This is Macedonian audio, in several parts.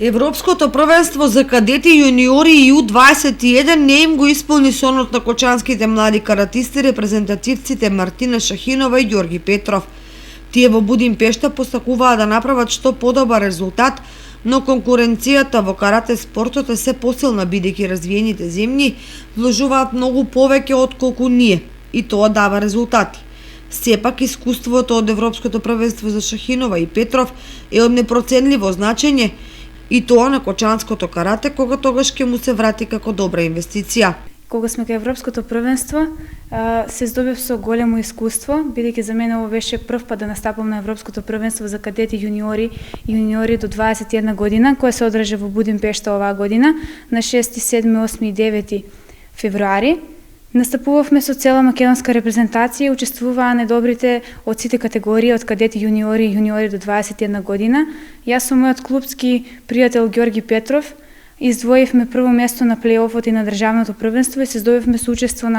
Европското првенство за кадети, јуниори и U21 не им го исполни сонот на кочанските млади каратисти, репрезентативците Мартина Шахинова и Ѓорги Петров. Тие во Будимпешта постакуваа да направат што подобар резултат, но конкуренцијата во карате спортот е се посилна, бидејќи развиените земји вложуваат многу повеќе отколку ние, и тоа дава резултати. Сепак искуството од Европското првенство за Шахинова и Петров е од непроценливо значење, и тоа на кочанското карате, кога тогаш ќе му се врати како добра инвестиција. Кога сме кај Европското првенство, се здобив со големо искуство, бидејќи за мене ово беше прв пат да настапам на Европското првенство за кадети, јуниори и јуниори до 21 година, кое се одржа во Будимпешта оваа година на 6, 7, 8 и 9 февруари. Настапувавме со цела македонска репрезентација и учествуваа најдобрите од сите категории, од кадети, јуниори и јуниори до 21 година. Јас со мојот клубски пријател Ѓорги Петров издвоивме прво место на плейофот и на државното првенство и се здобивме со учество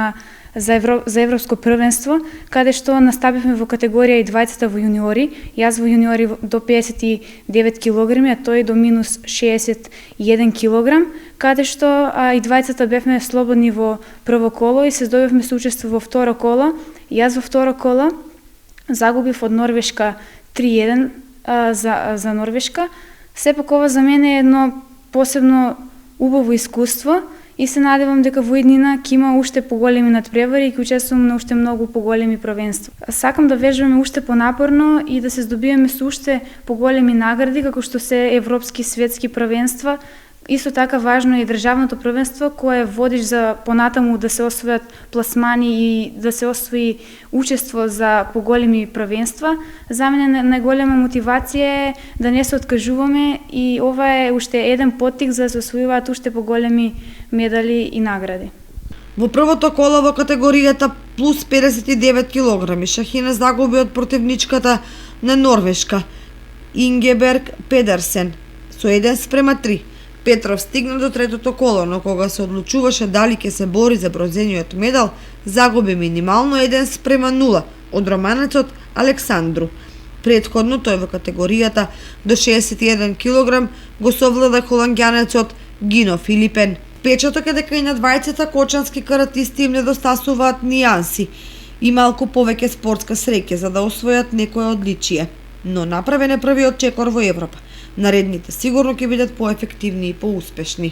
за Европско првенство, каде што настапивме во категорија и двајцата во јуниори, јас во јуниори до 59 килограми, а тој до минус 61 килограм, каде што и двајцата бевме слободни во прво коло и се здобивме со учество во второ коло. Јас во второ коло загубив од Норвешка 3-1 за Норвешка. Сепак ова за мене е едно посебно убаво искуство и се надевам дека во иднина ќе има уште поголеми надпревари и ќе учествувам на уште многу поголеми првенства. Сакам да вежбаме уште понапорно и да се здобиваме со уште поголеми награди, како што се европски, светски првенства. Исто така важно е и државното првенство, кое водиш за понатаму да се освојат пласмани и да се освои учество за поголеми првенства. За мене најголема мотивација е да не се откажуваме и ова е уште еден поттик за да се освојуваат уште поголеми медали и награди. Во првото коло во категоријата плюс 59 килограми Шахина загуби од противничката на Норвешка Ингеберг Педерсен со 1:3. Петров стигна до третото коло, но кога се одлучуваше дали ќе се бори за бронзениот медал, загуби минимално 1:0 од романецот Александру. Претходно тој во категоријата до 61 килограм го совлада холанѓанецот Гино Филипен. Печаток е дека и на двајцата кочански каратисти им недостасуваат нијанси и малку повеќе спортска среќа за да освојат некое одличие. Но направен е првиот чекор во Европа. Наредните сигурно ќе бидат поефективни и поуспешни.